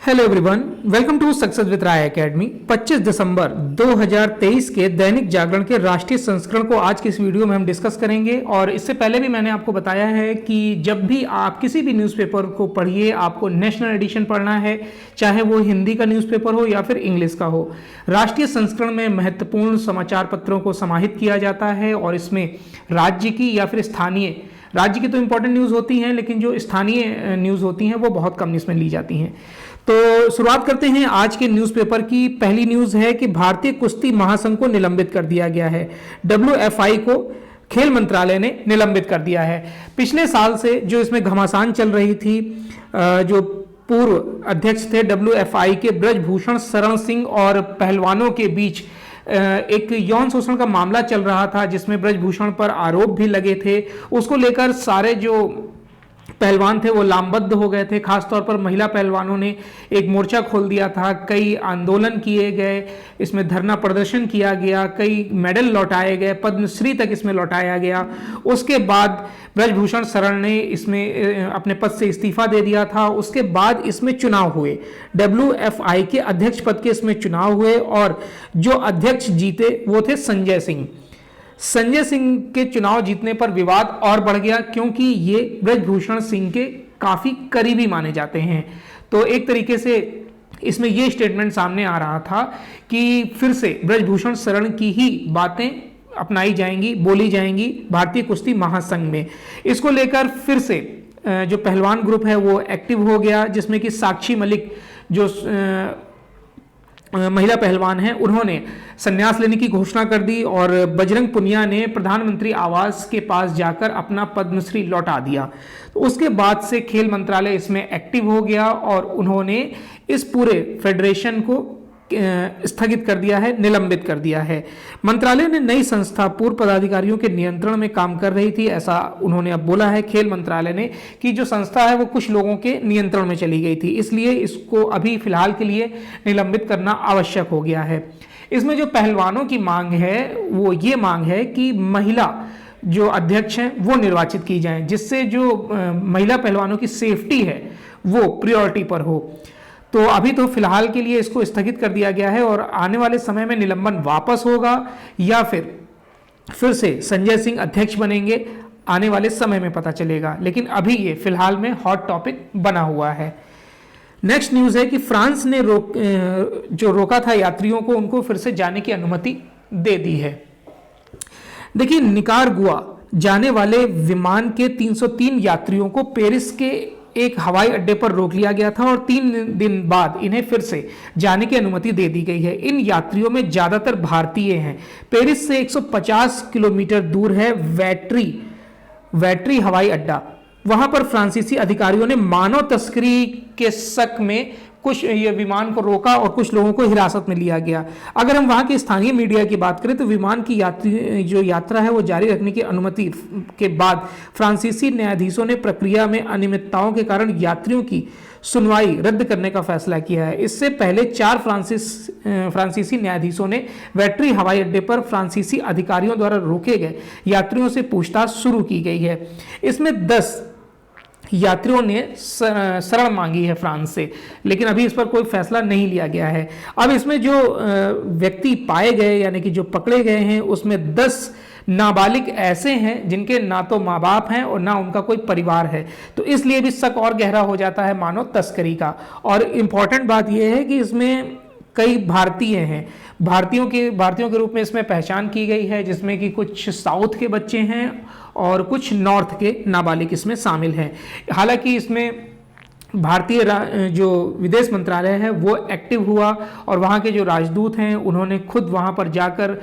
Hello everyone, welcome to success with Rai academy. 25 दिसंबर 2023 के दैनिक जागरण के राष्ट्रीय संस्करण को आज की इस वीडियो में हम डिस्कस करेंगे। और इससे पहले भी मैंने आपको बताया है कि जब भी आप किसी भी न्यूज़पेपर को पढ़िए, आपको नेशनल एडिशन पढ़ना है, चाहे वो हिंदी का न्यूज़पेपर हो या फिर इंग्लिश का हो। राष्ट्रीय संस्करण में महत्वपूर्ण समाचार पत्रों को समाहित किया जाता है और इसमें राज्य की या फिर स्थानीय, राज्य की तो इंपॉर्टेंट न्यूज़ होती हैं, लेकिन जो स्थानीय न्यूज़ होती हैं वो बहुत कम इसमें ली जाती हैं। तो शुरुआत करते हैं आज के न्यूज़पेपर की। पहली न्यूज़ है कि भारतीय कुश्ती महासंघ को निलंबित कर दिया गया है। WFI को खेल मंत्रालय ने निलंबित कर दिया है। पिछले साल से जो इसमें घमासान चल रही थी, जो पूर्व अध्यक्ष थे WFI के ब्रजभूषण शरण सिंह और पहलवानों के बीच एक यौन शोषण का मामला चल रहा था, जिसमें ब्रजभूषण पर आरोप भी लगे थे। उसको लेकर सारे जो पहलवान थे वो लामबद्ध हो गए थे। खासतौर पर महिला पहलवानों ने एक मोर्चा खोल दिया था, कई आंदोलन किए गए, इसमें धरना प्रदर्शन किया गया, कई मेडल लौटाए गए, पद्मश्री तक इसमें लौटाया गया। उसके बाद ब्रजभूषण शरण ने इसमें अपने पद से इस्तीफा दे दिया था। उसके बाद इसमें चुनाव हुए, WFI के अध्यक्ष पद के इसमें चुनाव हुए और जो अध्यक्ष जीते वो थे संजय सिंह। संजय सिंह के चुनाव जीतने पर विवाद और बढ़ गया, क्योंकि ये ब्रजभूषण सिंह के काफी करीबी माने जाते हैं। तो एक तरीके से इसमें ये स्टेटमेंट सामने आ रहा था कि फिर से ब्रजभूषण शरण की ही बातें अपनाई जाएंगी, बोली जाएंगी भारतीय कुश्ती महासंघ में। इसको लेकर फिर से जो पहलवान ग्रुप है वो एक्टिव हो गया, जिसमें कि साक्षी मलिक जो महिला पहलवान हैं, उन्होंने संन्यास लेने की घोषणा कर दी और बजरंग पुनिया ने प्रधानमंत्री आवास के पास जाकर अपना पद्मश्री लौटा दिया। तो उसके बाद से खेल मंत्रालय इसमें एक्टिव हो गया और उन्होंने इस पूरे फेडरेशन को स्थगित कर दिया है, निलंबित कर दिया है। मंत्रालय ने नई संस्था पूर्व पदाधिकारियों के नियंत्रण में काम कर रही थी, ऐसा उन्होंने अब बोला है खेल मंत्रालय ने कि जो संस्था है वो कुछ लोगों के नियंत्रण में चली गई थी, इसलिए इसको अभी फिलहाल के लिए निलंबित करना आवश्यक हो गया है। इसमें जो पहलवानों की मांग है वो ये मांग है कि महिला जो अध्यक्ष हैं वो निर्वाचित की जाएं, जिससे जो महिला पहलवानों की सेफ्टी है वो प्रायोरिटी पर हो। तो अभी तो फिलहाल के लिए इसको स्थगित कर दिया गया है और आने वाले समय में निलंबन वापस होगा या फिर से संजय सिंह अध्यक्ष बनेंगे, आने वाले समय में पता चलेगा। लेकिन अभी ये फिलहाल में हॉट टॉपिक बना हुआ है। नेक्स्ट न्यूज़ है कि फ्रांस ने जो रोका था यात्रियों को, उनको फिर से जाने की अनुमति दे दी है। देखिए, निकारागुआ जाने वाले विमान के 303 यात्रियों को पेरिस के एक हवाई अड्डे पर रोक लिया गया था और 3 दिन बाद इन्हें फिर से जाने की अनुमति दे दी गई है। इन यात्रियों में ज्यादातर भारतीय हैं। पेरिस से 150 किलोमीटर दूर है वैट्री हवाई अड्डा। वहां पर फ्रांसीसी अधिकारियों ने मानव तस्करी के शक में कुछ ये विमान को रोका और कुछ लोगों को हिरासत में लिया गया। अगर हम वहां के स्थानीय मीडिया की बात करें तो विमान की यात्रा है वो जारी रखने की अनुमति के बाद फ्रांसीसी न्यायाधीशों ने प्रक्रिया में अनियमितताओं के कारण यात्रियों की सुनवाई रद्द करने का फैसला किया है। इससे पहले 4 फ्रांसीसी न्यायाधीशों ने वैट्री हवाई अड्डे पर फ्रांसीसी अधिकारियों द्वारा रोके गए यात्रियों से पूछताछ शुरू की गई है। इसमें 10 यात्रियों ने शरण मांगी है फ्रांस से, लेकिन अभी इस पर कोई फैसला नहीं लिया गया है। अब इसमें जो व्यक्ति पाए गए यानी कि जो पकड़े गए हैं, उसमें 10 नाबालिग ऐसे हैं जिनके ना तो माँ बाप हैं और ना उनका कोई परिवार है। तो इसलिए भी शक और गहरा हो जाता है मानव तस्करी का। और इम्पॉर्टेंट बात यह है कि इसमें कई भारतीय हैं, भारतीयों के रूप में इसमें पहचान की गई है, जिसमें कि कुछ साउथ के बच्चे हैं और कुछ नॉर्थ के नाबालिग इसमें शामिल हैं। हालांकि इसमें भारतीय जो विदेश मंत्रालय है वो एक्टिव हुआ और वहाँ के जो राजदूत हैं उन्होंने खुद वहाँ पर जाकर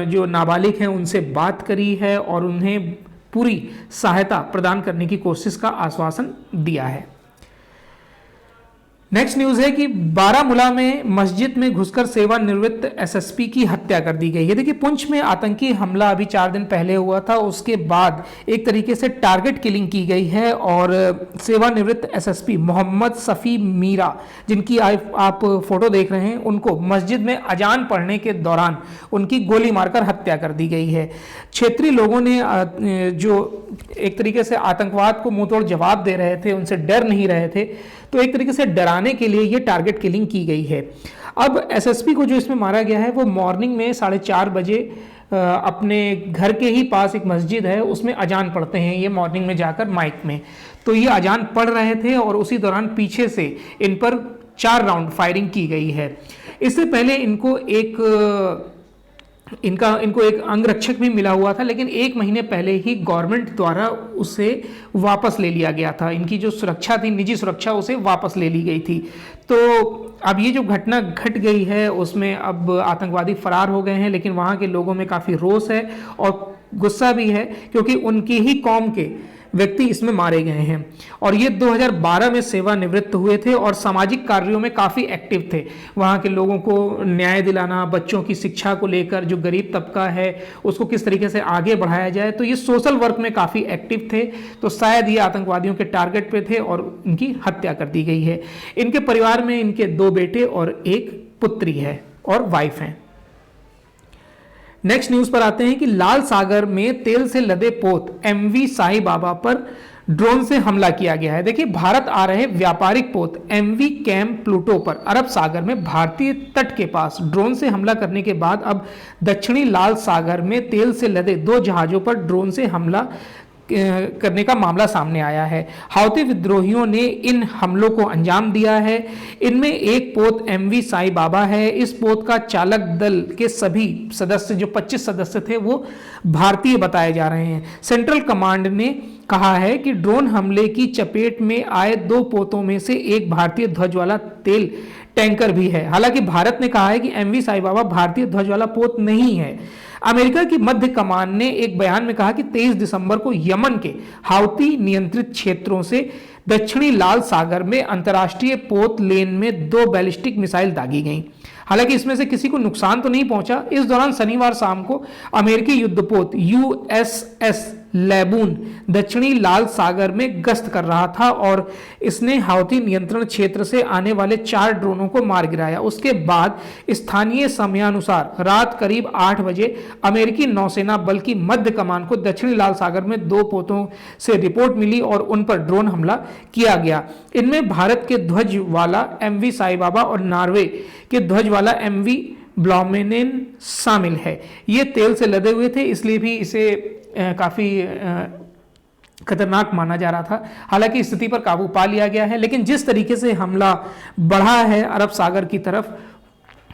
जो नाबालिग हैं उनसे बात करी है और उन्हें पूरी सहायता प्रदान करने की कोशिश का आश्वासन दिया है। नेक्स्ट न्यूज़ है कि बारामूला में मस्जिद में घुसकर सेवानिवृत्त एसएसपी की हत्या कर दी गई है। देखिए, पुंछ में आतंकी हमला अभी 4 दिन पहले हुआ था, उसके बाद एक तरीके से टारगेट किलिंग की गई है और सेवानिवृत्त एसएसपी मोहम्मद सफ़ी मीरा, जिनकी आप फोटो देख रहे हैं, उनको मस्जिद में अजान पढ़ने के दौरान उनकी गोली मारकर हत्या कर दी गई है। क्षेत्रीय लोगों ने जो एक तरीके से आतंकवाद को मुंहतोड़ जवाब दे रहे थे, उनसे डर नहीं रहे थे, तो एक तरीके से डराने के लिए ये टारगेट किलिंग की गई है। अब एसएसपी को जो इसमें मारा गया है वो मॉर्निंग में 4:30 बजे अपने घर के ही पास एक मस्जिद है उसमें अजान पढ़ते हैं ये मॉर्निंग में जाकर माइक में। तो ये अजान पढ़ रहे थे और उसी दौरान पीछे से इन पर 4 राउंड फायरिंग की गई है। इससे पहले इनको एक अंगरक्षक भी मिला हुआ था, लेकिन 1 महीने पहले ही गवर्नमेंट द्वारा उसे वापस ले लिया गया था। इनकी जो सुरक्षा थी, निजी सुरक्षा, उसे वापस ले ली गई थी। तो अब ये जो घटना घट गई है उसमें अब आतंकवादी फरार हो गए हैं, लेकिन वहाँ के लोगों में काफ़ी रोष है और गुस्सा भी है क्योंकि उनकी ही कौम के व्यक्ति इसमें मारे गए हैं। और ये 2012 में सेवानिवृत्त हुए थे और सामाजिक कार्यों में काफ़ी एक्टिव थे। वहाँ के लोगों को न्याय दिलाना, बच्चों की शिक्षा को लेकर, जो गरीब तबका है उसको किस तरीके से आगे बढ़ाया जाए, तो ये सोशल वर्क में काफ़ी एक्टिव थे। तो शायद ये आतंकवादियों के टारगेट पे थे और इनकी हत्या कर दी गई है। इनके परिवार में इनके 2 बेटे और 1 पुत्री है और वाइफ हैं। नेक्स्ट न्यूज पर आते हैं कि लाल सागर में तेल से लदे पोत एमवी साई बाबा पर ड्रोन से हमला किया गया है। देखिए, भारत आ रहे व्यापारिक पोत एमवी कैम प्लूटो पर अरब सागर में भारतीय तट के पास ड्रोन से हमला करने के बाद अब दक्षिणी लाल सागर में तेल से लदे 2 जहाजों पर ड्रोन से हमला करने का मामला सामने आया है। हाउती विद्रोहियों ने इन हमलों को अंजाम दिया है। इनमें एक पोत एमवी साई बाबा है। इस पोत का चालक दल के सभी सदस्य, जो 25 सदस्य थे, वो भारतीय बताए जा रहे हैं। सेंट्रल कमांड ने कहा है कि ड्रोन हमले की चपेट में आए 2 पोतों में से एक भारतीय ध्वज वाला तेल टैंकर भी है। हालांकि भारत ने कहा है कि एमवी साई बाबा भारतीय ध्वज वाला पोत नहीं है। अमेरिका की मध्य कमान ने एक बयान में कहा कि 23 दिसंबर को यमन के हाउती नियंत्रित क्षेत्रों से दक्षिणी लाल सागर में अंतर्राष्ट्रीय पोत लेन में 2 बैलिस्टिक मिसाइल दागी गईं। हालांकि इसमें से किसी को नुकसान तो नहीं पहुंचा। इस दौरान शनिवार शाम को अमेरिकी युद्धपोत यूएसएस लेबून दक्षिणी लाल सागर में गश्त कर रहा था और इसने हाउती नियंत्रण क्षेत्र से आने वाले 4 ड्रोनों को मार गिराया। उसके बाद स्थानीय समयानुसार रात करीब 8 बजे अमेरिकी नौसेना बल की मध्य कमान को दक्षिणी लाल सागर में 2 पोतों से रिपोर्ट मिली और उन पर ड्रोन हमला किया गया। इनमें भारत के ध्वज वाला एमवी साई बाबा और नॉर्वे के ध्वज वाला एमवी ब्लॉमेनेन शामिल है। ये तेल से लदे हुए थे, इसलिए भी इसे काफ़ी खतरनाक माना जा रहा था। हालांकि स्थिति पर काबू पा लिया गया है, लेकिन जिस तरीके से हमला बढ़ा है अरब सागर की तरफ,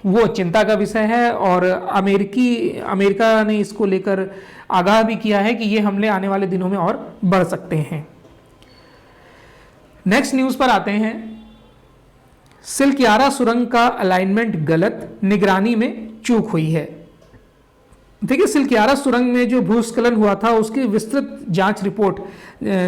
वो चिंता का विषय है। और अमेरिका ने इसको लेकर आगाह भी किया है कि ये हमले आने वाले दिनों में और बढ़ सकते हैं। नेक्स्ट न्यूज़ पर आते हैं। सिलक्यारा सुरंग का अलाइनमेंट गलत, निगरानी में चूक हुई है। देखिए, सिलक्यारा सुरंग में जो भूस्खलन हुआ था उसकी विस्तृत जांच रिपोर्ट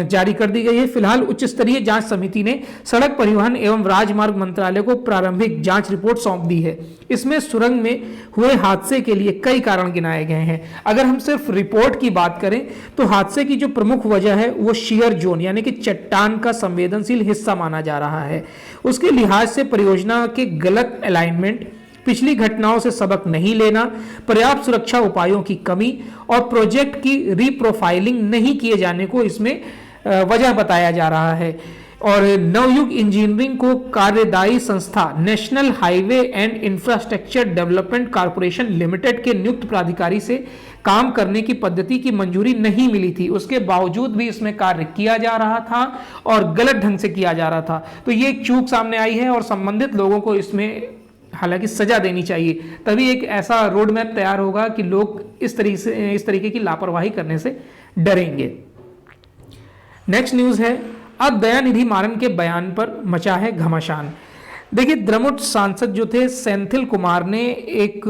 जारी कर दी गई है। फिलहाल उच्च स्तरीय जांच समिति ने सड़क परिवहन एवं राजमार्ग मंत्रालय को प्रारंभिक जांच रिपोर्ट सौंप दी है। इसमें सुरंग में हुए हादसे के लिए कई कारण गिनाए गए हैं। अगर हम सिर्फ रिपोर्ट की बात करें तो हादसे की जो प्रमुख वजह है वो शियर जोन यानी कि चट्टान का संवेदनशील हिस्सा माना जा रहा है। उसके लिहाज से परियोजना के गलत अलाइनमेंट, पिछली घटनाओं से सबक नहीं लेना, पर्याप्त सुरक्षा उपायों की कमी और प्रोजेक्ट की रीप्रोफाइलिंग नहीं किए जाने को इसमें वजह बताया जा रहा है। और नवयुग इंजीनियरिंग को कार्यदायी संस्था national highway and infrastructure development corporation limited के नियुक्त प्राधिकारी से काम करने की पद्धति की मंजूरी नहीं मिली थी। उसके बावजूद भी इसमें कार्य किया जा रहा था और गलत ढंग से किया जा रहा था। तो ये एक चूक सामने आई है और संबंधित लोगों को इसमें हालांकि सजा देनी चाहिए, तभी एक ऐसा रोड मैप तैयार होगा कि लोग इस तरीके की लापरवाही करने से डरेंगे। नेक्स्ट न्यूज़ है, अब दयानिधि मारन के बयान पर मचा है घमासान। देखिए, द्रमुक सांसद जो थे सेंथिल कुमार ने एक,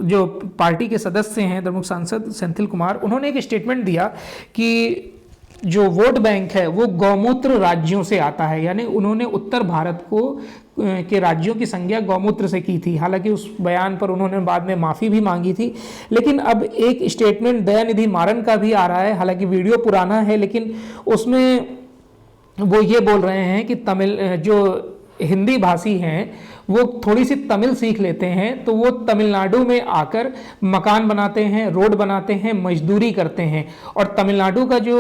जो पार्टी के सदस्य हैं द्रमुक सांसद सेंथिल कुमार, उन्होंने एक स्टेटमेंट दिया कि जो वोट बैंक है वो गौमूत्र राज्यों से आता है। यानी उन्होंने उत्तर भारत के राज्यों की संज्ञा गौमूत्र से की थी। हालांकि उस बयान पर उन्होंने बाद में माफ़ी भी मांगी थी। लेकिन अब एक स्टेटमेंट दयानिधि मारन का भी आ रहा है। हालांकि वीडियो पुराना है, लेकिन उसमें वो ये बोल रहे हैं कि तमिल जो हिंदी भाषी हैं वो थोड़ी सी तमिल सीख लेते हैं तो वो तमिलनाडु में आकर मकान बनाते हैं, रोड बनाते हैं, मजदूरी करते हैं। और तमिलनाडु का जो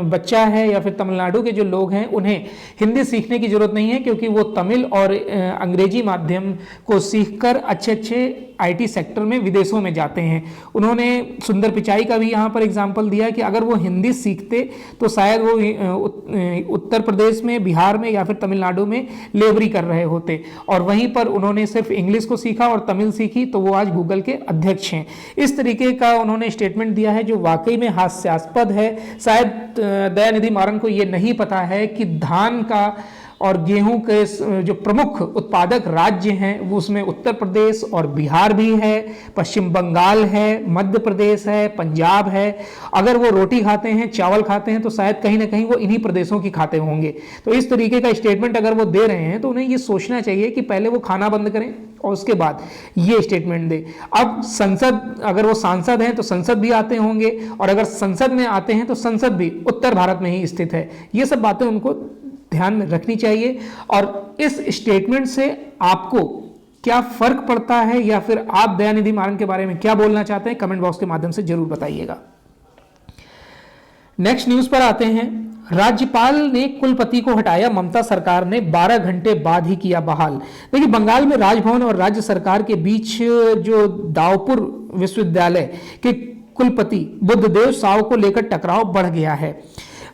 बच्चा है या फिर तमिलनाडु के जो लोग हैं उन्हें हिंदी सीखने की जरूरत नहीं है, क्योंकि वो तमिल और अंग्रेजी माध्यम को सीखकर अच्छे अच्छे आईटी सेक्टर में विदेशों में जाते हैं। उन्होंने सुंदर पिचाई का भी यहाँ पर एग्जाम्पल दिया कि अगर वो हिंदी सीखते तो शायद वो उत्तर प्रदेश में, बिहार में या फिर तमिलनाडु में लेबरी कर रहे होते, और वहीं पर उन्होंने सिर्फ इंग्लिश को सीखा और तमिल सीखी तो वो आज गूगल के अध्यक्ष हैं। इस तरीके का उन्होंने स्टेटमेंट दिया है जो वाकई में हास्यास्पद है। शायद दयानिधि मारन को ये नहीं पता है कि धान का और गेहूं के जो प्रमुख उत्पादक राज्य हैं वो उसमें उत्तर प्रदेश और बिहार भी है, पश्चिम बंगाल है, मध्य प्रदेश है, पंजाब है। अगर वो रोटी खाते हैं, चावल खाते हैं तो शायद कहीं ना कहीं वो इन्हीं प्रदेशों की खाते होंगे। तो इस तरीके का स्टेटमेंट अगर वो दे रहे हैं तो उन्हें ये सोचना चाहिए कि पहले वो खाना बंद करें और उसके बाद ये स्टेटमेंट दे। अब संसद, अगर वो सांसद हैं तो संसद भी आते होंगे, और अगर संसद में आते हैं तो संसद भी उत्तर भारत में ही स्थित है। ये सब बातें उनको ध्यान में रखनी चाहिए। और इस स्टेटमेंट से आपको क्या फर्क पड़ता है या फिर आप दयानिधि मारन के बारे में क्या बोलना चाहते हैं, कमेंट बॉक्स के माध्यम से जरूर बताइएगा। नेक्स्ट न्यूज पर आते हैं। राज्यपाल ने कुलपति को हटाया, ममता सरकार ने 12 घंटे बाद ही किया बहाल। देखिए, बंगाल में राजभवन और राज्य सरकार के बीच जो दावपुर विश्वविद्यालय के कुलपति बुद्धदेव साव को लेकर टकराव बढ़ गया है।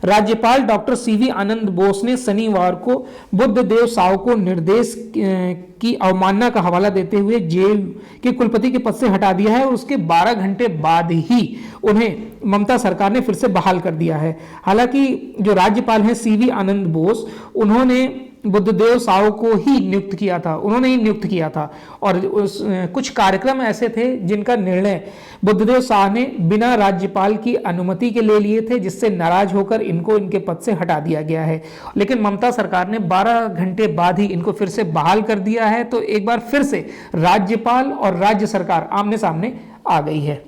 राज्यपाल डॉक्टर सीवी आनंद बोस ने शनिवार को बुद्धदेव साव को निर्देश की अवमानना का हवाला देते हुए जेल के कुलपति के पद से हटा दिया है, और उसके 12 घंटे बाद ही उन्हें ममता सरकार ने फिर से बहाल कर दिया है। हालांकि जो राज्यपाल हैं सीवी आनंद बोस, उन्होंने बुद्धदेव साव को ही नियुक्त किया था, उन्होंने ही नियुक्त किया था, और कुछ कार्यक्रम ऐसे थे जिनका निर्णय बुद्धदेव साव ने बिना राज्यपाल की अनुमति के ले लिए थे, जिससे नाराज होकर इनको इनके पद से हटा दिया गया है। लेकिन ममता सरकार ने 12 घंटे बाद ही इनको फिर से बहाल कर दिया है। तो एक बार फिर से राज्यपाल और राज्य सरकार आमने सामने आ गई है।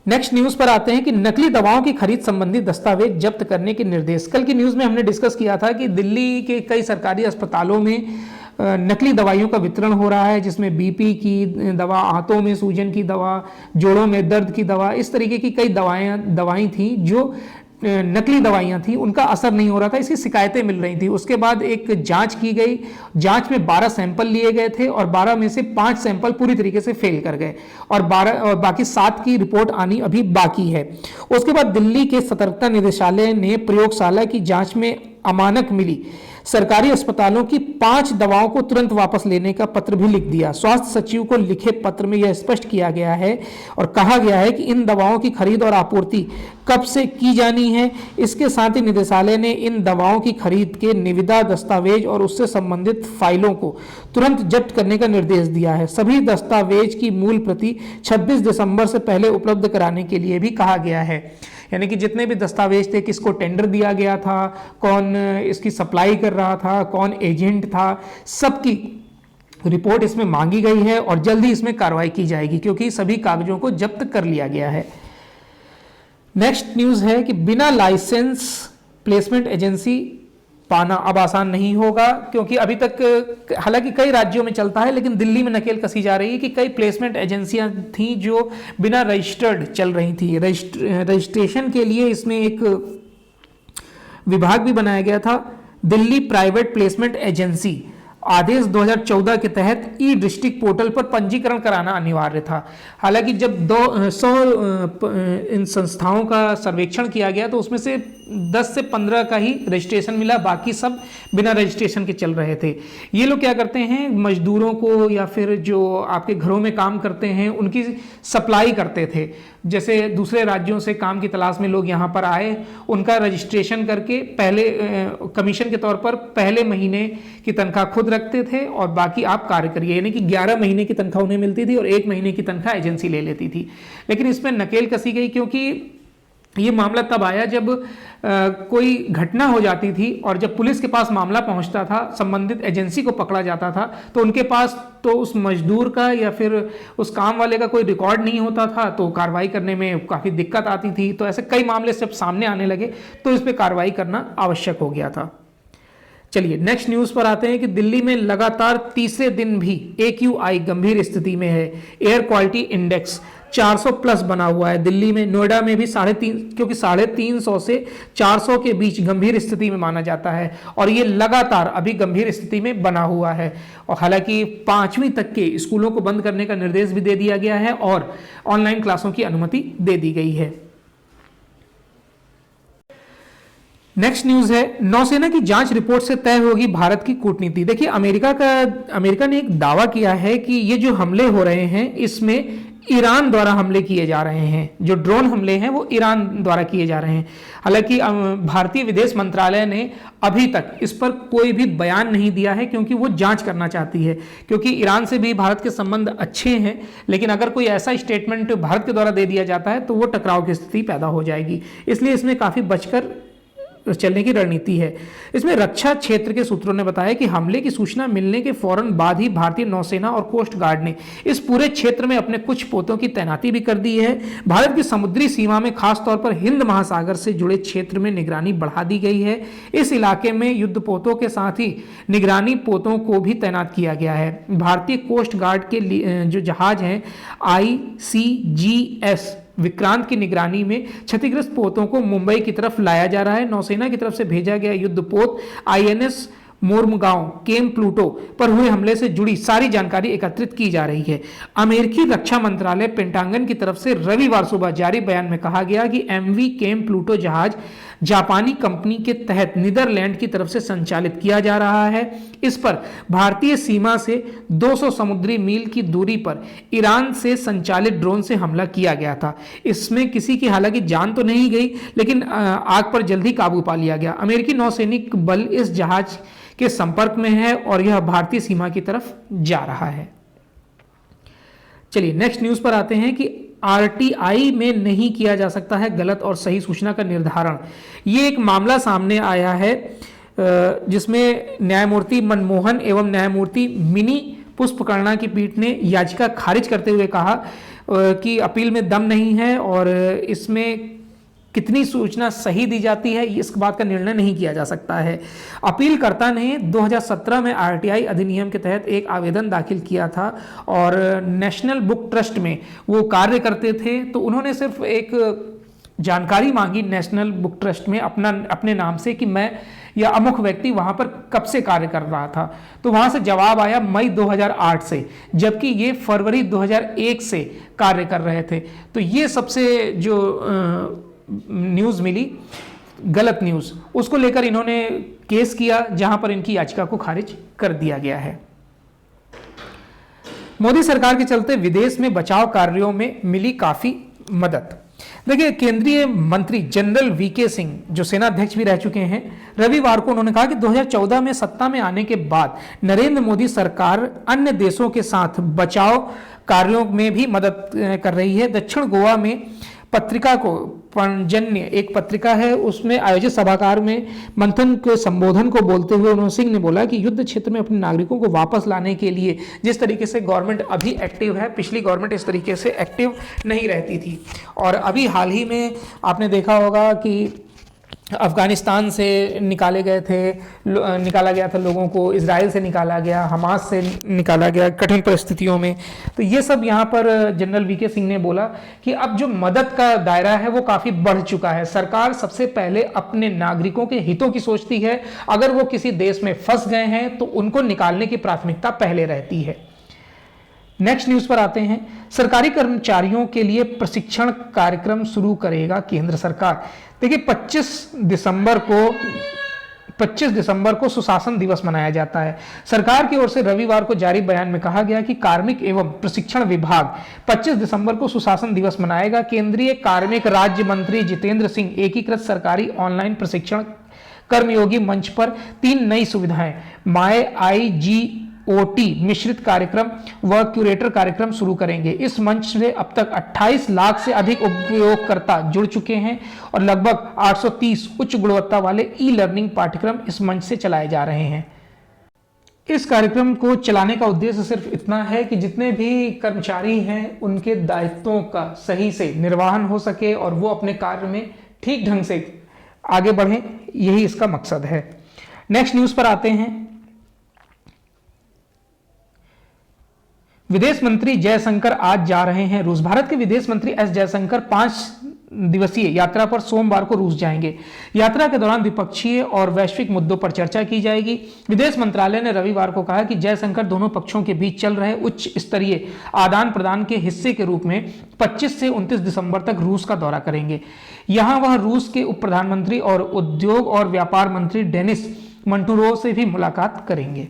नेक्स्ट न्यूज पर आते हैं कि नकली दवाओं की खरीद संबंधी दस्तावेज जब्त करने के निर्देश। कल की न्यूज में हमने डिस्कस किया था कि दिल्ली के कई सरकारी अस्पतालों में नकली दवाइयों का वितरण हो रहा है, जिसमें बीपी की दवा, आंतों में सूजन की दवा, जोड़ों में दर्द की दवा, इस तरीके की कई दवाएं थी जो नकली दवाइयां थी, उनका असर नहीं हो रहा था, इसकी शिकायतें मिल रही थी। उसके बाद एक जांच की गई, जांच में 12 सैंपल लिए गए थे और 12 में से 5 सैंपल पूरी तरीके से फेल कर गए, और बाकी 7 की रिपोर्ट आनी अभी बाकी है। उसके बाद दिल्ली के सतर्कता निदेशालय ने प्रयोगशाला की जांच में अमानक मिली सरकारी अस्पतालों की 5 दवाओं को तुरंत वापस लेने का पत्र भी लिख दिया। स्वास्थ्य सचिव को लिखे पत्र में यह स्पष्ट किया गया है और कहा गया है कि इन दवाओं की खरीद और आपूर्ति कब से की जानी है। इसके साथ ही निदेशालय ने इन दवाओं की खरीद के निविदा दस्तावेज और उससे संबंधित फाइलों को तुरंत जब्त करने का निर्देश दिया है। सभी दस्तावेज की मूल प्रति 26 दिसंबर से पहले उपलब्ध कराने के लिए भी कहा गया है। यानी कि जितने भी दस्तावेज थे, किसको टेंडर दिया गया था, कौन इसकी सप्लाई कर रहा था, कौन एजेंट था, सबकी रिपोर्ट इसमें मांगी गई है और जल्दी इसमें कार्रवाई की जाएगी, क्योंकि सभी कागजों को जब्त कर लिया गया है। नेक्स्ट न्यूज है कि बिना लाइसेंस प्लेसमेंट एजेंसी पाना अब आसान नहीं होगा, क्योंकि अभी तक हालांकि कई राज्यों में चलता है, लेकिन दिल्ली में नकेल कसी जा रही है कि कई प्लेसमेंट एजेंसियां थी जो बिना रजिस्टर्ड चल रही थी। रजिस्ट्रेशन के लिए इसमें एक विभाग भी बनाया गया था, दिल्ली प्राइवेट प्लेसमेंट एजेंसी। आदेश 2014 के तहत ई डिस्ट्रिक्ट पोर्टल पर पंजीकरण कराना अनिवार्य था। हालांकि जब 200 इन संस्थाओं का सर्वेक्षण किया गया तो उसमें से 10 से 15 का ही रजिस्ट्रेशन मिला, बाकी सब बिना रजिस्ट्रेशन के चल रहे थे। ये लोग क्या करते हैं, मजदूरों को या फिर जो आपके घरों में काम करते हैं उनकी सप्लाई करते थे। जैसे दूसरे राज्यों से काम की तलाश में लोग यहाँ पर आए, उनका रजिस्ट्रेशन करके पहले कमीशन के तौर पर पहले महीने की तनख्वाह खुद रखते थे और बाकी आप कार्य करिए, यानी कि 11 महीने की तनख्वाह उन्हें मिलती थी और 1 महीने की तनख्वाह एजेंसी ले लेती थी। लेकिन इसमें नकेल कसी गई, क्योंकि ये मामला तब आया जब कोई घटना हो जाती थी और जब पुलिस के पास मामला पहुंचता था, संबंधित एजेंसी को पकड़ा जाता था, तो उनके पास तो उस मजदूर का या फिर उस काम वाले का कोई रिकॉर्ड नहीं होता था, तो कार्रवाई करने में काफ़ी दिक्कत आती थी। तो ऐसे कई मामले जब सामने आने लगे तो इस पर कार्रवाई करना आवश्यक हो गया था। चलिए नेक्स्ट न्यूज पर आते हैं कि दिल्ली में लगातार तीसरे दिन भी AQI गंभीर स्थिति में है। एयर क्वालिटी इंडेक्स 400 प्लस बना हुआ है दिल्ली में। नोएडा में भी 350, क्योंकि 350 से 400 के बीच गंभीर स्थिति में माना जाता है और ये लगातार अभी गंभीर स्थिति में बना हुआ है। और हालांकि 5वीं तक के स्कूलों को बंद करने का निर्देश भी दे दिया गया है और ऑनलाइन क्लासों की अनुमति दे दी गई है। नेक्स्ट न्यूज है, नौसेना की जांच रिपोर्ट से तय होगी भारत की कूटनीति। देखिए अमेरिका ने एक दावा किया है कि ये जो हमले हो रहे हैं इसमें ईरान द्वारा हमले किए जा रहे हैं। जो ड्रोन हमले हैं वो ईरान द्वारा किए जा रहे हैं। हालांकि भारतीय विदेश मंत्रालय ने अभी तक इस पर कोई भी बयान नहीं दिया है क्योंकि वो जांच करना चाहती है, क्योंकि ईरान से भी भारत के संबंध अच्छे हैं। लेकिन अगर कोई ऐसा स्टेटमेंट भारत के द्वारा दे दिया जाता है तो वो टकराव की स्थिति पैदा हो जाएगी, इसलिए इसमें काफी बचकर चलने की रणनीति है। इसमें रक्षा क्षेत्र के सूत्रों ने बताया कि हमले की सूचना मिलने के फौरन बाद ही भारतीय नौसेना और कोस्ट गार्ड ने इस पूरे क्षेत्र में अपने कुछ पोतों की तैनाती भी कर दी है। भारत की समुद्री सीमा में खासतौर पर हिंद महासागर से जुड़े क्षेत्र में निगरानी बढ़ा दी गई है। इस इलाके में युद्ध पोतों के साथ ही निगरानी पोतों को भी तैनात किया गया है। भारतीय कोस्ट गार्ड के जो जहाज हैं ICGS विक्रांत की निगरानी में क्षतिग्रस्त पोतों को मुंबई की तरफ लाया जा रहा है। नौसेना की तरफ से भेजा गया युद्धपोत INS मोरमुगांव केम प्लूटो पर हुए हमले से जुड़ी सारी जानकारी एकत्रित की जा रही है। अमेरिकी रक्षा मंत्रालय पेंटागन की तरफ से रविवार सुबह जारी बयान में कहा गया कि MV केम प्लूटो जहाज जापानी कंपनी के तहत नीदरलैंड की तरफ से संचालित किया जा रहा है। इस पर भारतीय सीमा से 200 समुद्री मील की दूरी पर ईरान से संचालित ड्रोन से हमला किया गया था। इसमें किसी की हालांकि जान तो नहीं गई, लेकिन आग पर जल्दी काबू पा लिया गया। अमेरिकी नौसैनिक बल इस जहाज के संपर्क में है और यह भारतीय सीमा की तरफ जा रहा है। चलिए नेक्स्ट न्यूज पर आते हैं कि RTI में नहीं किया जा सकता है गलत और सही सूचना का निर्धारण। ये एक मामला सामने आया है जिसमें न्यायमूर्ति मनमोहन एवं न्यायमूर्ति मिनी पुष्पकर्णा की पीठ ने याचिका खारिज करते हुए कहा कि अपील में दम नहीं है और इसमें कितनी सूचना सही दी जाती है इस बात का निर्णय नहीं किया जा सकता है। अपीलकर्ता ने 2017 में RTI अधिनियम के तहत एक आवेदन दाखिल किया था और नेशनल बुक ट्रस्ट में वो कार्य करते थे, तो उन्होंने सिर्फ एक जानकारी मांगी नेशनल बुक ट्रस्ट में अपने नाम से कि मैं या अमुक व्यक्ति वहां पर कब से कार्य कर रहा था। तो वहां से जवाब आया मई 2008 से, जबकि ये फरवरी 2001 से कार्य कर रहे थे। तो ये सबसे जो न्यूज मिली गलत न्यूज, उसको लेकर इन्होंने केस किया जहां पर इनकी याचिका को खारिज कर दिया गया है। मोदी सरकार के चलते विदेश में बचाव कार्यों में मिली काफी मदद। देखिए केंद्रीय मंत्री जनरल VK सिंह जो सेनाध्यक्ष भी रह चुके हैं, रविवार को उन्होंने कहा कि 2014 में सत्ता में आने के बाद नरेंद्र मोदी सरकार अन्य देशों के साथ बचाव कार्यों में भी मदद कर रही है। दक्षिण गोवा में पत्रिका को पंजन्य एक पत्रिका है, उसमें आयोजित सभागार में मंथन के संबोधन को बोलते हुए उन्होंने सिंह ने बोला कि युद्ध क्षेत्र में अपने नागरिकों को वापस लाने के लिए जिस तरीके से गवर्नमेंट अभी एक्टिव है, पिछली गवर्नमेंट इस तरीके से एक्टिव नहीं रहती थी। और अभी हाल ही में आपने देखा होगा कि अफगानिस्तान से निकाला गया था लोगों को, इजराइल से निकाला गया, हमास से निकाला गया कठिन परिस्थितियों में। तो ये सब यहाँ पर जनरल VK सिंह ने बोला कि अब जो मदद का दायरा है वो काफ़ी बढ़ चुका है। सरकार सबसे पहले अपने नागरिकों के हितों की सोचती है। अगर वो किसी देश में फंस गए हैं तो उनको निकालने की प्राथमिकता पहले रहती है। नेक्स्ट न्यूज पर आते हैं, सरकारी कर्मचारियों के लिए प्रशिक्षण कार्यक्रम शुरू करेगा केंद्र सरकार। देखिए 25 दिसंबर को सुशासन दिवस मनाया जाता है। सरकार की ओर से रविवार को जारी बयान में कहा गया कि कार्मिक एवं प्रशिक्षण विभाग 25 दिसंबर को सुशासन दिवस मनाएगा। केंद्रीय कार्मिक राज्य मंत्री जितेंद्र सिंह एकीकृत सरकारी ऑनलाइन प्रशिक्षण कर्मयोगी मंच पर 3 नई सुविधाएं MyIGOT मिश्रित कार्यक्रम व क्यूरेटर कार्यक्रम शुरू करेंगे। इस मंच से अब तक 28 लाख से अधिक उपयोगकर्ता जुड़ चुके हैं और लगभग 830 उच्च गुणवत्ता वाले ई-लर्निंग पाठ्यक्रम इस मंच से चलाए जा रहे हैं। इस कार्यक्रम को चलाने का उद्देश्य सिर्फ इतना है कि जितने भी कर्मचारी हैं उनके दायित्वों का सही से निर्वहन हो सके और वो अपने कार्य में ठीक ढंग से आगे बढ़ें, यही इसका मकसद है। नेक्स्ट न्यूज पर आते हैं। विदेश मंत्री जयशंकर आज जा रहे हैं रूस। भारत के विदेश मंत्री एस जयशंकर 5 दिवसीय यात्रा पर सोमवार को रूस जाएंगे। यात्रा के दौरान द्विपक्षीय और वैश्विक मुद्दों पर चर्चा की जाएगी। विदेश मंत्रालय ने रविवार को कहा कि जयशंकर दोनों पक्षों के बीच चल रहे उच्च स्तरीय आदान प्रदान के हिस्से के रूप में 25 से 29 दिसंबर तक रूस का दौरा करेंगे। यहां वह रूस के उप प्रधानमंत्री और उद्योग और व्यापार मंत्री डेनिस मंटूरोव से भी मुलाकात करेंगे।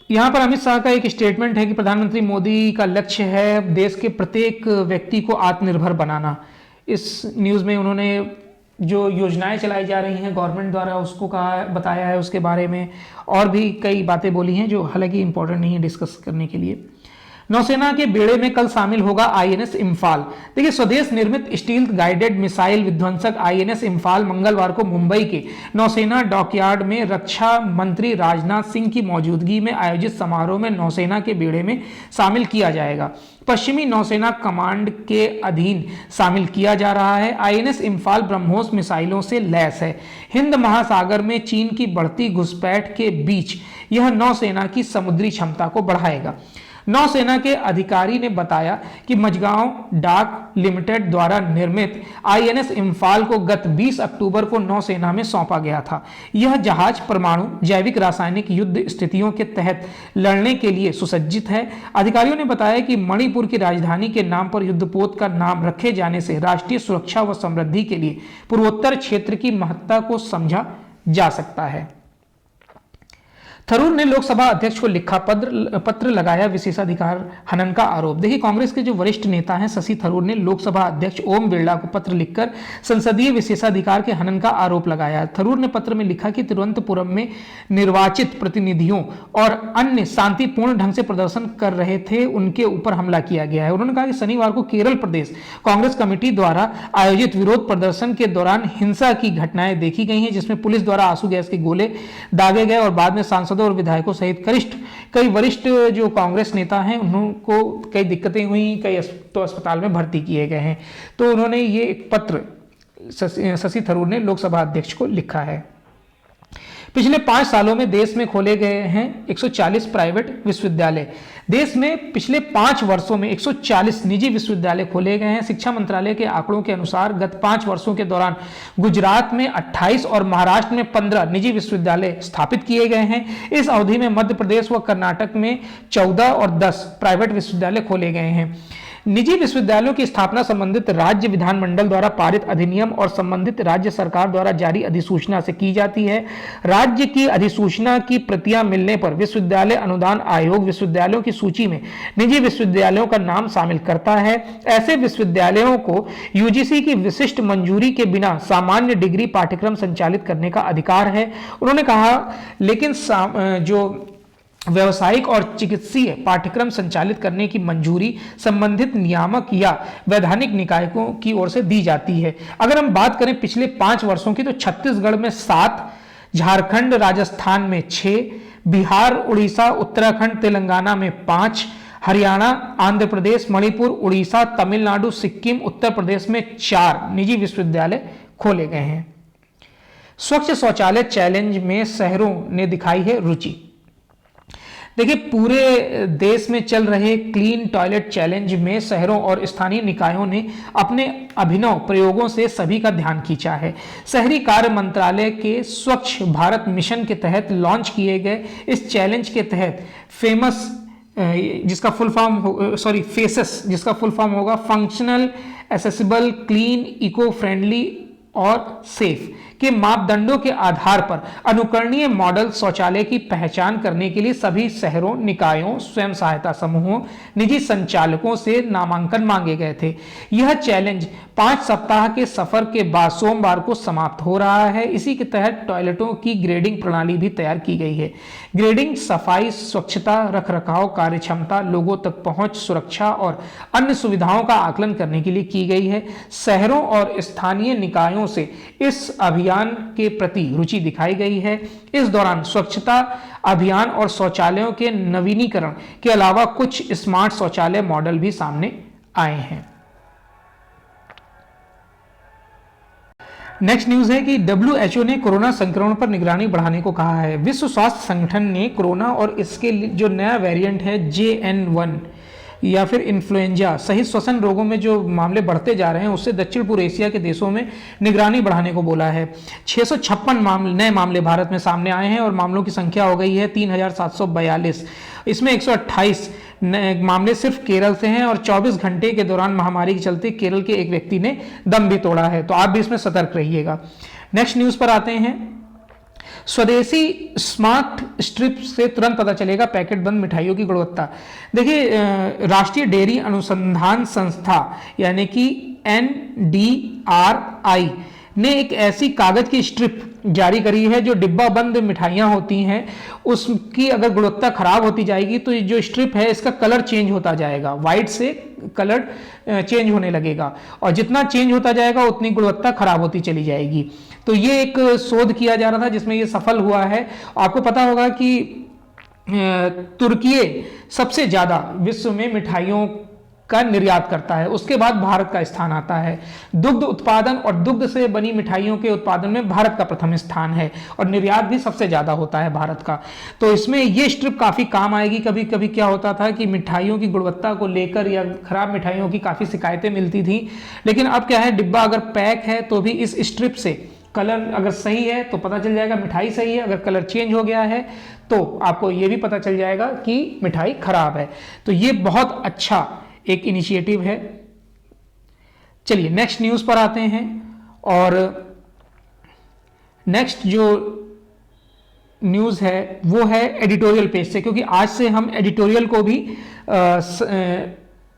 यहां पर अमित शाह का एक स्टेटमेंट है कि प्रधानमंत्री मोदी का लक्ष्य है देश के प्रत्येक व्यक्ति को आत्मनिर्भर बनाना। इस न्यूज़ में उन्होंने जो योजनाएं चलाई जा रही हैं गवर्नमेंट द्वारा उसको कहा, बताया है, उसके बारे में और भी कई बातें बोली हैं जो हालांकि इंपॉर्टेंट नहीं है डिस्कस करने के लिए। नौसेना के बेड़े में कल शामिल होगा आईएनएस इम्फाल। देखिए, स्वदेश निर्मित स्टील गाइडेड मिसाइल विध्वंसक आईएनएस इम्फाल मंगलवार को मुंबई के नौसेना डॉकयार्ड में रक्षा मंत्री राजनाथ सिंह की मौजूदगी में आयोजित समारोह में नौसेना के बेड़े में शामिल किया जाएगा। पश्चिमी नौसेना कमांड के अधीन शामिल किया जा रहा है। आईएनएस इम्फाल ब्रह्मोस मिसाइलों से लैस है। हिंद महासागर में चीन की बढ़ती घुसपैठ के बीच यह नौसेना की समुद्री क्षमता को बढ़ाएगा। नौसेना के अधिकारी ने बताया कि मझगांव डाक लिमिटेड द्वारा निर्मित आईएनएस इम्फाल को गत 20 अक्टूबर को नौसेना में सौंपा गया था। यह जहाज परमाणु, जैविक, रासायनिक युद्ध स्थितियों के तहत लड़ने के लिए सुसज्जित है। अधिकारियों ने बताया कि मणिपुर की राजधानी के नाम पर युद्धपोत का नाम रखे जाने से राष्ट्रीय सुरक्षा व समृद्धि के लिए पूर्वोत्तर क्षेत्र की महत्ता को समझा जा सकता है। थरूर ने लोकसभा अध्यक्ष को लिखा पत्र लगाया विशेषाधिकार हनन का आरोप। देखिए, कांग्रेस के जो वरिष्ठ नेता हैं शशि थरूर ने लोकसभा अध्यक्ष ओम बिरला को पत्र लिखकर संसदीय विशेषाधिकार के हनन का आरोप लगाया। थरूर ने पत्र में लिखा कि तिरुवनंतपुरम में निर्वाचित प्रतिनिधियों और अन्य शांतिपूर्ण ढंग से प्रदर्शन कर रहे थे उनके ऊपर हमला किया गया है। उन्होंने कहा कि शनिवार को केरल प्रदेश कांग्रेस कमेटी द्वारा आयोजित विरोध प्रदर्शन के दौरान हिंसा की घटनाएं देखी गई हैं, जिसमें पुलिस द्वारा आंसू गैस के गोले दागे गए और बाद में सांसद और विधायकों सहित कई वरिष्ठ जो कांग्रेस नेता हैं उनको कई दिक्कतें हुई, कई तो अस्पताल में भर्ती किए गए हैं। तो उन्होंने ये एक पत्र शशि थरूर ने लोकसभा अध्यक्ष को लिखा है। पिछले 5 सालों में देश में खोले गए हैं 140 प्राइवेट विश्वविद्यालय। देश में पिछले 5 वर्षों में 140 निजी विश्वविद्यालय खोले गए हैं। शिक्षा मंत्रालय के आंकड़ों के अनुसार गत 5 वर्षों के दौरान गुजरात में 28 और महाराष्ट्र में 15 निजी विश्वविद्यालय स्थापित किए गए हैं। इस अवधि में मध्य प्रदेश व कर्नाटक में 14 और 10 प्राइवेट विश्वविद्यालय खोले गए हैं। निजी विश्वविद्यालयों की स्थापना संबंधित राज्य विधानमंडल द्वारा पारित अधिनियम और संबंधित राज्य सरकार द्वारा जारी अधिसूचना से की जाती है। राज्य की अधिसूचना की प्रतियां मिलने पर विश्वविद्यालय अनुदान आयोग विश्वविद्यालयों की सूची में निजी विश्वविद्यालयों का नाम शामिल करता है। ऐसे विश्वविद्यालयों को यूजीसी की विशिष्ट मंजूरी के बिना सामान्य डिग्री पाठ्यक्रम संचालित करने का अधिकार है। उन्होंने कहा, लेकिन जो व्यावसायिक और चिकित्सीय पाठ्यक्रम संचालित करने की मंजूरी संबंधित नियामक या वैधानिक निकायों की ओर से दी जाती है। अगर हम बात करें पिछले 5 वर्षों की, तो छत्तीसगढ़ में 7, झारखंड राजस्थान में 6, बिहार, उड़ीसा, उत्तराखंड, तेलंगाना में 5, हरियाणा, आंध्र प्रदेश, मणिपुर, उड़ीसा, तमिलनाडु, सिक्किम, उत्तर प्रदेश में 4 निजी विश्वविद्यालय खोले गए हैं। स्वच्छ शौचालय चैलेंज में शहरों ने दिखाई है रुचि। देखिए, पूरे देश में चल रहे क्लीन टॉयलेट चैलेंज में शहरों और स्थानीय निकायों ने अपने अभिनव प्रयोगों से सभी का ध्यान खींचा है। शहरी कार्य मंत्रालय के स्वच्छ भारत मिशन के तहत लॉन्च किए गए इस चैलेंज के तहत फेसेस जिसका फुल फॉर्म होगा functional, accessible, clean, eco friendly और सेफ के मापदंडों के आधार पर अनुकरणीय मॉडल शौचालय की पहचान करने के लिए सभी शहरों, निकायों, स्वयं सहायता समूहों, निजी संचालकों से नामांकन मांगे गए थे। यह चैलेंज 5 सप्ताह के सफर के बाद सोमवार को समाप्त हो रहा है। इसी के तहत टॉयलेटों की ग्रेडिंग प्रणाली भी तैयार की गई है। ग्रेडिंग सफाई, स्वच्छता, रखरखाव, कार्यक्षमता, लोगों तक पहुंच, सुरक्षा और अन्य सुविधाओं का आकलन करने के लिए की गई है। शहरों और स्थानीय निकायों से इस अभियान के प्रति रुचि दिखाई गई है। इस दौरान स्वच्छता अभियान और शौचालयों के नवीनीकरण के अलावा कुछ स्मार्ट शौचालय मॉडल भी सामने आए हैं। नेक्स्ट न्यूज है कि WHO ने कोरोना संक्रमण पर निगरानी बढ़ाने को कहा है। विश्व स्वास्थ्य संगठन ने कोरोना और इसके जो नया वेरिएंट है JN1 या फिर इन्फ्लुएंजा सहित श्वसन रोगों में जो मामले बढ़ते जा रहे हैं उससे दक्षिण पूर्व एशिया के देशों में निगरानी बढ़ाने को बोला है। 656 नए मामले भारत में सामने आए हैं और मामलों की संख्या हो गई है 3742। इसमें 128 मामले सिर्फ केरल से हैं और 24 घंटे के दौरान महामारी के चलते केरल के एक व्यक्ति ने दम भी तोड़ा है, तो आप भी इसमें सतर्क रहिएगा। नेक्स्ट न्यूज पर आते हैं। स्वदेशी स्मार्ट स्ट्रिप से तुरंत पता चलेगा पैकेट बंद मिठाइयों की गुणवत्ता। देखिए, राष्ट्रीय डेयरी अनुसंधान संस्था यानी कि NDRI ने एक ऐसी कागज की स्ट्रिप जारी करी है जो डिब्बा बंद मिठाइयाँ होती हैं उसकी अगर गुणवत्ता खराब होती जाएगी तो ये जो स्ट्रिप है इसका कलर चेंज होता जाएगा, वाइट से कलर चेंज होने लगेगा और जितना चेंज होता जाएगा उतनी गुणवत्ता खराब होती चली जाएगी। तो ये एक शोध किया जा रहा था जिसमें ये सफल हुआ है। आपको पता होगा कि तुर्की सबसे ज़्यादा विश्व में मिठाइयों का निर्यात करता है, उसके बाद भारत का स्थान आता है। दुग्ध उत्पादन और दुग्ध से बनी मिठाइयों के उत्पादन में भारत का प्रथम स्थान है और निर्यात भी सबसे ज़्यादा होता है भारत का। तो इसमें ये स्ट्रिप काफ़ी काम आएगी। कभी कभी क्या होता था कि मिठाइयों की गुणवत्ता को लेकर या खराब मिठाइयों की काफ़ी शिकायतें मिलती थी, लेकिन अब क्या है, डिब्बा अगर पैक है तो भी इस स्ट्रिप से कलर अगर सही है तो पता चल जाएगा मिठाई सही है, अगर कलर चेंज हो गया है तो आपको ये भी पता चल जाएगा कि मिठाई खराब है। तो ये बहुत अच्छा एक इनिशिएटिव है। चलिए नेक्स्ट न्यूज पर आते हैं और नेक्स्ट जो न्यूज है वो है एडिटोरियल पेज से, क्योंकि आज से हम एडिटोरियल को भी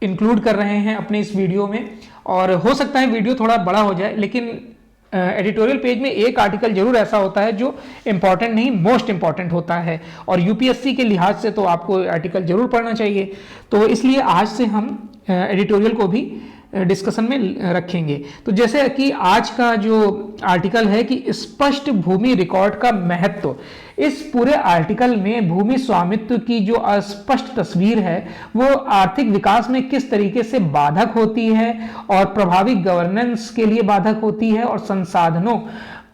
इंक्लूड कर रहे हैं अपने इस वीडियो में और हो सकता है वीडियो थोड़ा बड़ा हो जाए, लेकिन एडिटोरियल पेज में एक आर्टिकल जरूर ऐसा होता है जो इंपॉर्टेंट नहीं मोस्ट इंपॉर्टेंट होता है और यूपीएससी के लिहाज से तो आपको आर्टिकल जरूर पढ़ना चाहिए। तो इसलिए आज से हम एडिटोरियल को भी डिस्कशन में रखेंगे। तो जैसे कि आज का जो आर्टिकल है कि स्पष्ट भूमि रिकॉर्ड का महत्व, इस पूरे आर्टिकल में भूमि स्वामित्व की जो अस्पष्ट तस्वीर है वो आर्थिक विकास में किस तरीके से बाधक होती है और प्रभावी गवर्नेंस के लिए बाधक होती है और संसाधनों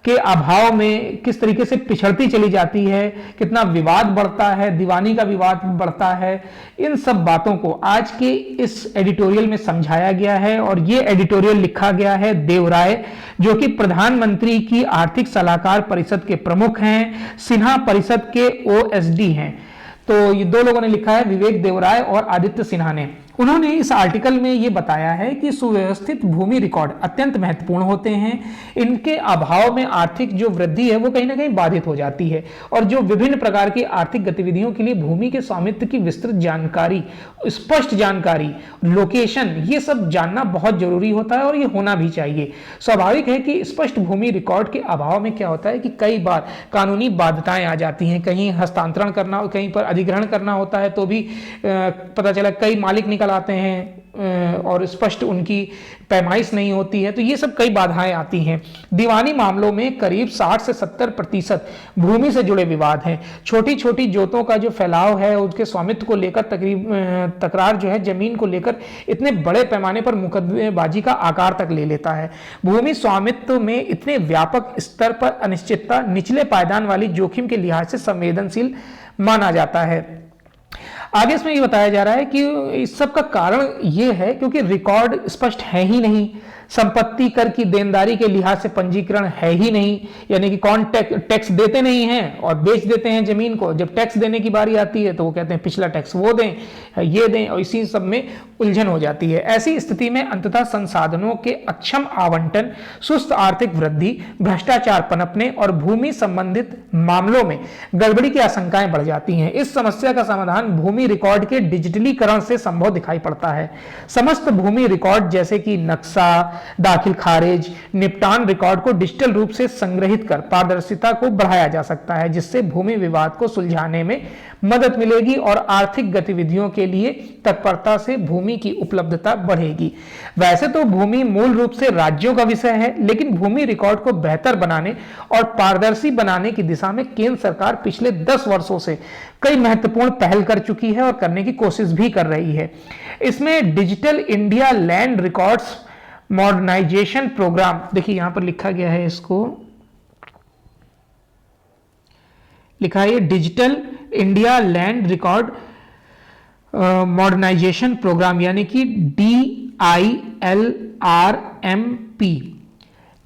के अभाव में किस तरीके से पिछड़ती चली जाती है, कितना विवाद बढ़ता है, दीवानी का विवाद बढ़ता है, इन सब बातों को आज के इस एडिटोरियल में समझाया गया है। और ये एडिटोरियल लिखा गया है देवराय, जो कि प्रधानमंत्री की आर्थिक सलाहकार परिषद के प्रमुख हैं, सिन्हा परिषद के OSD हैं। तो ये दो लोगों ने लिखा है, विवेक देवराय और आदित्य सिन्हा ने। उन्होंने इस आर्टिकल में ये बताया है कि सुव्यवस्थित भूमि रिकॉर्ड अत्यंत महत्वपूर्ण होते हैं। इनके अभाव में आर्थिक जो वृद्धि है वो कहीं ना कहीं बाधित हो जाती है और जो विभिन्न प्रकार की आर्थिक गतिविधियों के लिए भूमि के स्वामित्व की विस्तृत जानकारी, स्पष्ट जानकारी, लोकेशन, ये सब जानना बहुत जरूरी होता है और ये होना भी चाहिए। स्वाभाविक है कि स्पष्ट भूमि रिकॉर्ड के अभाव में क्या होता है कि कई बार कानूनी बाध्यताएं आ जाती हैं। कहीं हस्तांतरण करना, कहीं पर अधिग्रहण करना होता है तो भी पता चला कई मालिक निकल आते हैं और स्पष्ट उनकी पैमाइश नहीं होती है, तो ये सब कई बाधाएं आती हैं। दीवानी मामलों में करीब 60 से 70% भूमि से जुड़े विवाद हैं। छोटी छोटी जोतों का जो फैलाव है, उसके स्वामित्व को लेकर तकरार जो है जमीन को लेकर इतने बड़े पैमाने पर मुकदमेबाजी का आकार तक ले लेता है। भूमि स्वामित्व में इतने व्यापक स्तर पर अनिश्चितता निचले पायदान वाली जोखिम के लिहाज से संवेदनशील माना जाता है। आगे इसमें ये बताया जा रहा है कि इस सब का कारण ये है क्योंकि रिकॉर्ड स्पष्ट है ही नहीं, संपत्ति कर की देनदारी के लिहाज से पंजीकरण है ही नहीं, यानी कि कौन टैक्स देते नहीं हैं और बेच देते हैं जमीन को। जब टैक्स देने की बारी आती है तो वो कहते हैं पिछला टैक्स वो दें, ये दें, और इसी सब में उलझन हो जाती है। ऐसी स्थिति में अंततः संसाधनों के अक्षम आवंटन, सुस्त आर्थिक वृद्धि, भ्रष्टाचार पनपने और भूमि संबंधित मामलों में गड़बड़ी की आशंकाएं बढ़ जाती हैं। इस समस्या का समाधान भूमि रिकॉर्ड के डिजिटलीकरण से संभव दिखाई पड़ता है। समस्त भूमि रिकॉर्ड जैसे कि नक्शा, दाखिल खारिज, निपटान रिकॉर्ड को डिजिटल रूप से संग्रहित कर पारदर्शिता को बढ़ाया जा सकता है, जिससे भूमि विवाद को सुलझाने में मदद मिलेगी और आर्थिक गतिविधियों के लिए तत्परता से भूमि की उपलब्धता बढ़ेगी। वैसे तो भूमि मूल रूप से राज्यों का विषय है, लेकिन भूमि रिकॉर्ड को बेहतर बनाने और पारदर्शी बनाने की दिशा में केंद्र सरकार पिछले 10 वर्षों से कई महत्वपूर्ण पहल कर चुकी है और करने की कोशिश भी कर रही है। इसमें digital India land records modernisation programme, देखिए यहां पर लिखा गया है, इसको लिखा है digital India land record modernisation programme, यानी कि DILRMP।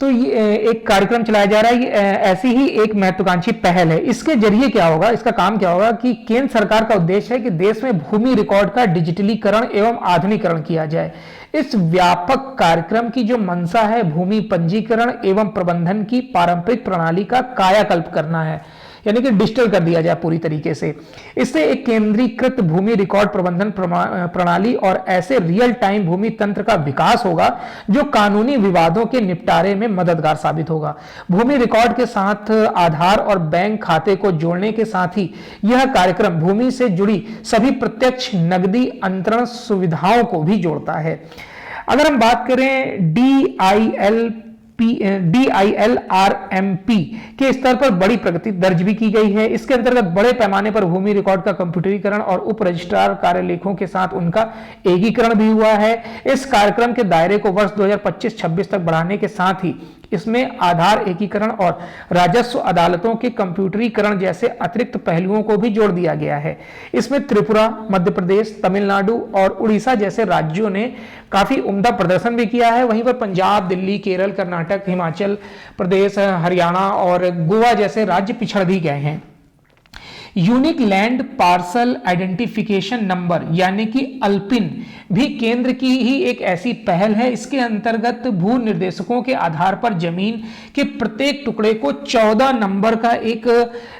तो ये एक कार्यक्रम चलाया जा रहा है। ये ऐसी ही एक महत्वाकांक्षी पहल है। इसके जरिए क्या होगा, इसका काम क्या होगा कि केंद्र सरकार का उद्देश्य है कि देश में भूमि रिकॉर्ड का डिजिटलीकरण एवं आधुनिकीकरण किया जाए। इस व्यापक कार्यक्रम की जो मंशा है, भूमि पंजीकरण एवं प्रबंधन की पारंपरिक प्रणाली का कायाकल्प करना है, यानी कि डिजिटल कर दिया जाए पूरी तरीके से। इससे एक केंद्रीकृत भूमि रिकॉर्ड प्रबंधन प्रणाली और ऐसे रियल टाइम भूमि तंत्र का विकास होगा जो कानूनी विवादों के निपटारे में मददगार साबित होगा। भूमि रिकॉर्ड के साथ आधार और बैंक खाते को जोड़ने के साथ ही यह कार्यक्रम भूमि से जुड़ी सभी प्रत्यक्ष नकदी अंतरण सुविधाओं को भी जोड़ता है। अगर हम बात करें DILRMP के स्तर पर बड़ी प्रगति दर्ज भी की गई है। इसके अंतर्गत बड़े पैमाने पर भूमि रिकॉर्ड का कंप्यूटरीकरण और उप रजिस्ट्रार कार्यलेखों के साथ उनका एकीकरण भी हुआ है। इस कार्यक्रम के दायरे को वर्ष 2025-26 तक बढ़ाने के साथ ही इसमें आधार एकीकरण और राजस्व अदालतों के कंप्यूटरीकरण जैसे अतिरिक्त पहलुओं को भी जोड़ दिया गया है। इसमें त्रिपुरा, मध्य प्रदेश, तमिलनाडु और उड़ीसा जैसे राज्यों ने काफी उम्दा प्रदर्शन भी किया है। वहीं पर पंजाब, दिल्ली, केरल, कर्नाटक, हिमाचल प्रदेश, हरियाणा और गोवा जैसे राज्य पिछड़ भी गए हैं। Unique land parcel identification number यानी कि अल्पिन भी केंद्र की ही एक ऐसी पहल है। इसके अंतर्गत भू निर्देशकों के आधार पर जमीन के प्रत्येक टुकड़े को 14 नंबर का एक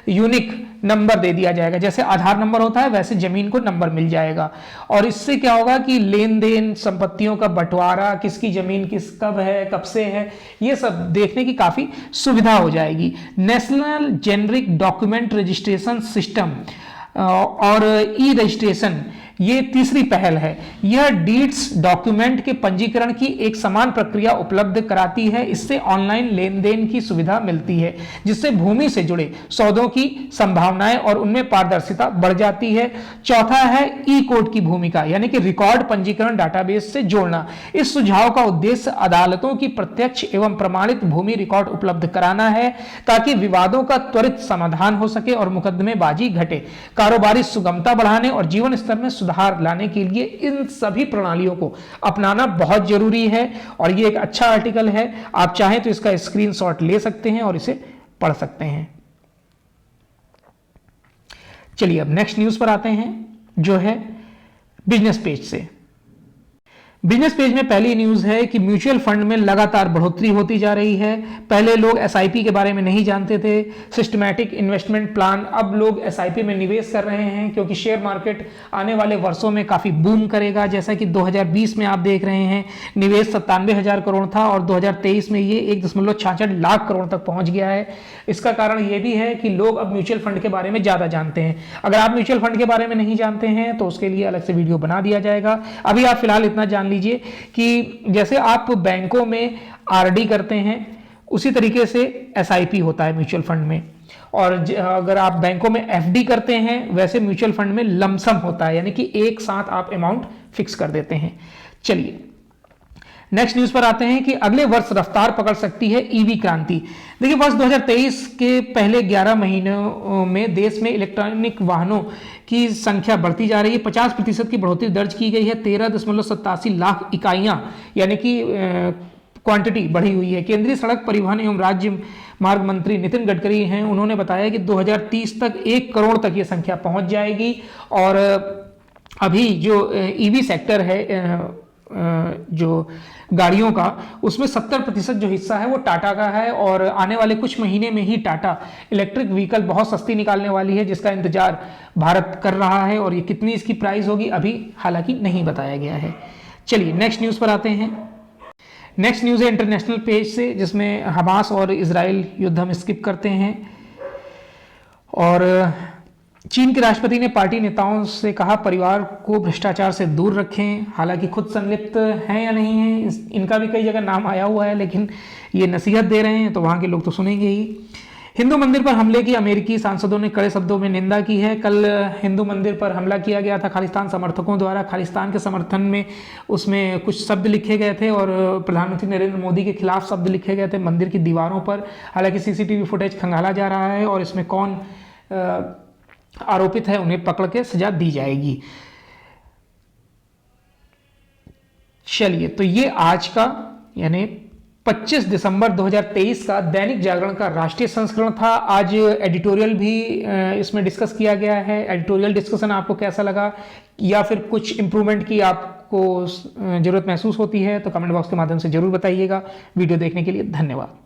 यूनिक नंबर दे दिया जाएगा। जैसे आधार नंबर होता है वैसे जमीन को नंबर मिल जाएगा। और इससे क्या होगा कि लेन देन, संपत्तियों का बंटवारा, किसकी जमीन किस कब है, कब से है, ये सब देखने की काफी सुविधा हो जाएगी। National generic document registration system और ई रजिस्ट्रेशन ये तीसरी पहल है। यह डीड्स डॉक्यूमेंट के पंजीकरण की एक समान प्रक्रिया उपलब्ध कराती है। इससे ऑनलाइन लेन देन की सुविधा मिलती है, जिससे भूमि से जुड़े सौदों की संभावनाएं और उनमें पारदर्शिता बढ़ जाती है। चौथा है ई कोड की भूमिका, यानी कि रिकॉर्ड पंजीकरण डाटाबेस से जोड़ना। इस सुझाव का उद्देश्य अदालतों की प्रत्यक्ष एवं प्रमाणित भूमि रिकॉर्ड उपलब्ध कराना है, ताकि विवादों का त्वरित समाधान हो सके और मुकदमेबाजी घटे। कारोबारी सुगमता बढ़ाने और जीवन स्तर में सुधार लाने के लिए इन सभी प्रणालियों को अपनाना बहुत जरूरी है। और ये एक अच्छा आर्टिकल है, आप चाहें तो इसका स्क्रीनशॉट ले सकते हैं और इसे पढ़ सकते हैं। चलिए अब नेक्स्ट न्यूज पर आते हैं, जो है बिजनेस पेज से। बिजनेस पेज में पहली न्यूज है कि म्यूचुअल फंड में लगातार बढ़ोतरी होती जा रही है। पहले लोग एसआईपी के बारे में नहीं जानते थे, सिस्टमैटिक इन्वेस्टमेंट प्लान। अब लोग एसआईपी में निवेश कर रहे हैं, क्योंकि शेयर मार्केट आने वाले वर्षों में काफी बूम करेगा। जैसा कि 2020 में आप देख रहे हैं निवेश 97,000 करोड़ था और 2023 में ये 1.66 लाख करोड़ तक पहुंच गया है। इसका कारण ये भी है कि लोग अब म्यूचुअल फंड के बारे में ज्यादा जानते हैं। अगर आप म्यूचुअल फंड के बारे में नहीं जानते हैं तो उसके लिए अलग से वीडियो बना दिया जाएगा। अभी आप फिलहाल इतना जान लीजिए कि जैसे आप बैंकों में आरडी करते हैं, उसी तरीके से एसआईपी होता है म्यूचुअल फंड में। और अगर आप बैंकों में एफडी करते हैं, वैसे म्यूचुअल फंड में लमसम होता है, यानी कि एक साथ आप अमाउंट फिक्स कर देते हैं। चलिए नेक्स्ट न्यूज पर आते हैं कि अगले वर्ष रफ्तार पकड़ सकती है ईवी क्रांति। देखिए वर्ष 2023 के पहले 11 महीनों में देश में इलेक्ट्रॉनिक वाहनों की संख्या बढ़ती जा रही है। 50% की बढ़ोतरी दर्ज की गई है। 13.87 लाख इकाइयां, यानी कि क्वांटिटी बढ़ी हुई है। केंद्रीय सड़क परिवहन एवं राज्य मार्ग मंत्री नितिन गडकरी हैं, उन्होंने बताया कि 2030 तक 1 करोड़ तक ये संख्या पहुंच जाएगी। और अभी जो ईवी सेक्टर है जो गाड़ियों का, उसमें 70% जो हिस्सा है वो टाटा का है। और आने वाले कुछ महीने में ही टाटा इलेक्ट्रिक व्हीकल बहुत सस्ती निकालने वाली है, जिसका इंतजार भारत कर रहा है। और ये कितनी इसकी प्राइस होगी अभी हालांकि नहीं बताया गया है। चलिए नेक्स्ट न्यूज़ पर आते हैं। नेक्स्ट न्यूज़ है इंटरनेशनल पेज से, जिसमें हमास और इजराइल युद्ध हम स्किप करते हैं। और चीन के राष्ट्रपति ने पार्टी नेताओं से कहा परिवार को भ्रष्टाचार से दूर रखें। हालांकि खुद संलिप्त हैं या नहीं हैं, इनका भी कई जगह नाम आया हुआ है, लेकिन ये नसीहत दे रहे हैं तो वहाँ के लोग तो सुनेंगे ही। हिंदू मंदिर पर हमले की अमेरिकी सांसदों ने कड़े शब्दों में निंदा की है। कल हिंदू मंदिर पर हमला किया गया था खालिस्तान समर्थकों द्वारा। खालिस्तान के समर्थन में उसमें कुछ शब्द लिखे गए थे और प्रधानमंत्री नरेंद्र मोदी के खिलाफ शब्द लिखे गए थे मंदिर की दीवारों पर। हालांकि सीसीटीवी फुटेज खंगाला जा रहा है और इसमें कौन आरोपित है उन्हें पकड़ के सजा दी जाएगी। चलिए, तो ये आज का यानी 25 दिसंबर 2023 का दैनिक जागरण का राष्ट्रीय संस्करण था। आज एडिटोरियल भी इसमें डिस्कस किया गया है। एडिटोरियल डिस्कशन आपको कैसा लगा या फिर कुछ इंप्रूवमेंट की आपको जरूरत महसूस होती है तो कमेंट बॉक्स के माध्यम से जरूर बताइएगा। वीडियो देखने के लिए धन्यवाद।